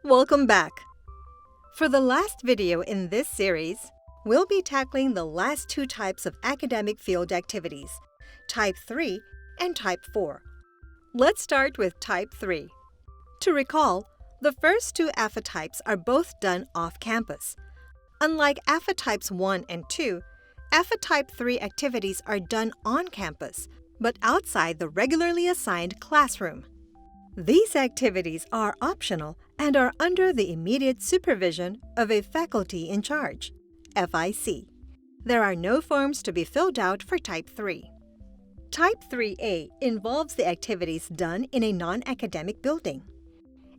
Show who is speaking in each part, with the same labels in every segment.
Speaker 1: Welcome back! For the last video in this series, we'll be tackling the last two types of academic field activities, Type 3 and Type 4. Let's start with Type 3. To recall, the first two AFA types are both done off-campus. Unlike AFA Types 1 and 2, AFA Type 3 activities are done on campus, but outside the regularly assigned classroom. These activities are optional and are under the immediate supervision of a faculty in charge, FIC. There are no forms to be filled out for Type 3. Type 3A involves the activities done in a non-academic building.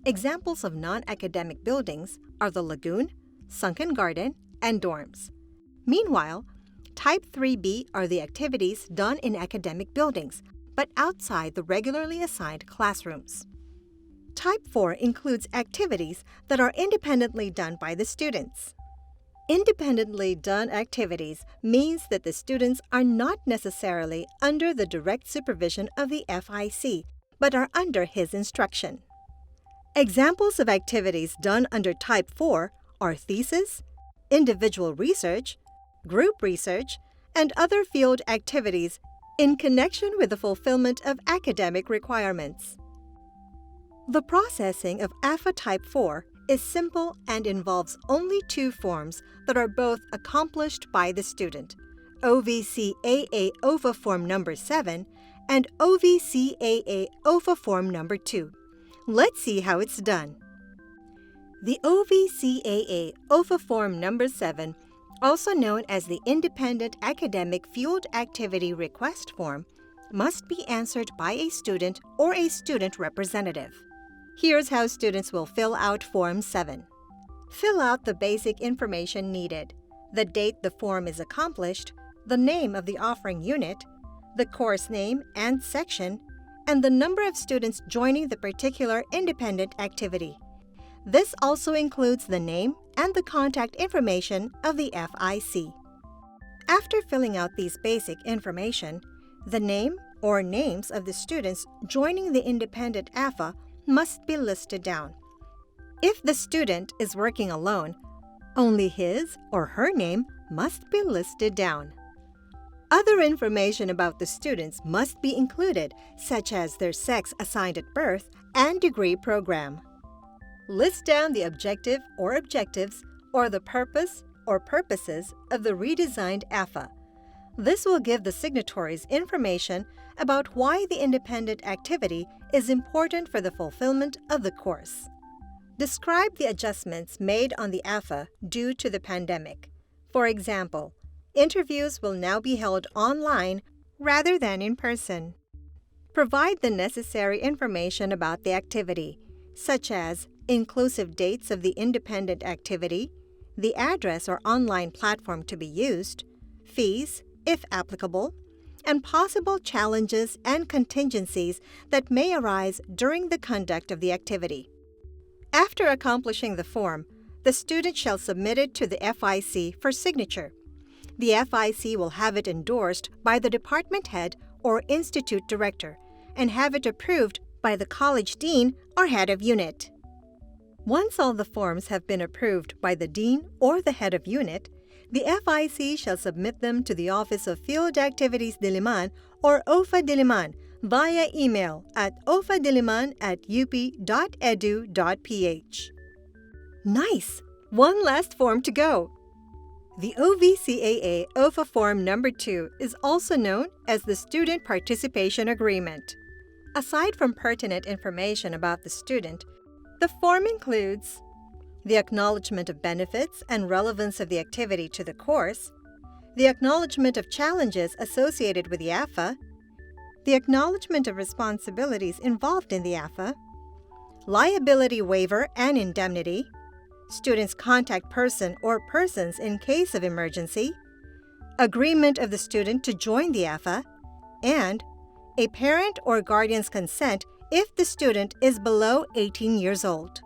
Speaker 1: Examples of non-academic buildings are the lagoon, sunken garden, and dorms. Meanwhile, Type 3B are the activities done in academic buildings, but outside the regularly assigned classrooms. Type 4 includes activities that are independently done by the students. Independently done activities means that the students are not necessarily under the direct supervision of the FIC, but are under his instruction. Examples of activities done under Type 4 are thesis, individual research, group research, and other field activities in connection with the fulfillment of academic requirements. The processing of AFA Type 4 is simple and involves only two forms that are both accomplished by the student, OVCAA OVA Form Number 7 and OVCAA OVA Form Number 2. Let's see how it's done. The OVCAA OVA Form Number 7, also known as the Independent Academic Field Activity Request Form, must be answered by a student or a student representative. Here's how students will fill out Form 7. Fill out the basic information needed: the date the form is accomplished, the name of the offering unit, the course name and section, and the number of students joining the particular independent activity. This also includes the name and the contact information of the FIC. After filling out these basic information, the name or names of the students joining the independent AFA must be listed down. If the student is working alone, only his or her name must be listed down. Other information about the students must be included, such as their sex assigned at birth and degree program. List down the objective or objectives or the purpose or purposes of the redesigned AFA. This will give the signatories information about why the independent activity is important for the fulfillment of the course. Describe the adjustments made on the AFA due to the pandemic. For example, interviews will now be held online rather than in person. Provide the necessary information about the activity, such as inclusive dates of the independent activity, the address or online platform to be used, fees, if applicable, and possible challenges and contingencies that may arise during the conduct of the activity. After accomplishing the form, the student shall submit it to the FIC for signature. The FIC will have it endorsed by the department head or institute director and have it approved by the college dean or head of unit. Once all the forms have been approved by the dean or the head of unit, the FIC shall submit them to the Office of Field Activities Diliman or OFA Diliman via email at ofadiliman@up.edu.ph. Nice! One last form to go. The OVCAA OFA Form Number 2 is also known as the Student Participation Agreement. Aside from pertinent information about the student, the form includes the acknowledgement of benefits and relevance of the activity to the course, the acknowledgement of challenges associated with the AFA, the acknowledgement of responsibilities involved in the AFA, liability waiver and indemnity, student's contact person or persons in case of emergency, agreement of the student to join the AFA, and a parent or guardian's consent if the student is below 18 years old.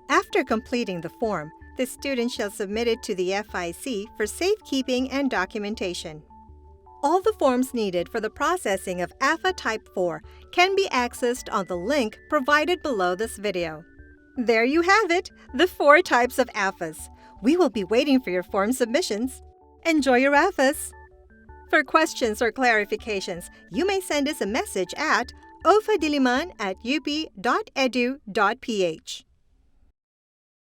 Speaker 1: After completing the form, the student shall submit it to the FIC for safekeeping and documentation. All the forms needed for the processing of AFA Type 4 can be accessed on the link provided below this video. There you have it, the 4 types of AFAs. We will be waiting for your form submissions. Enjoy your AFAs! For questions or clarifications, you may send us a message at ofadiliman@up.edu.ph.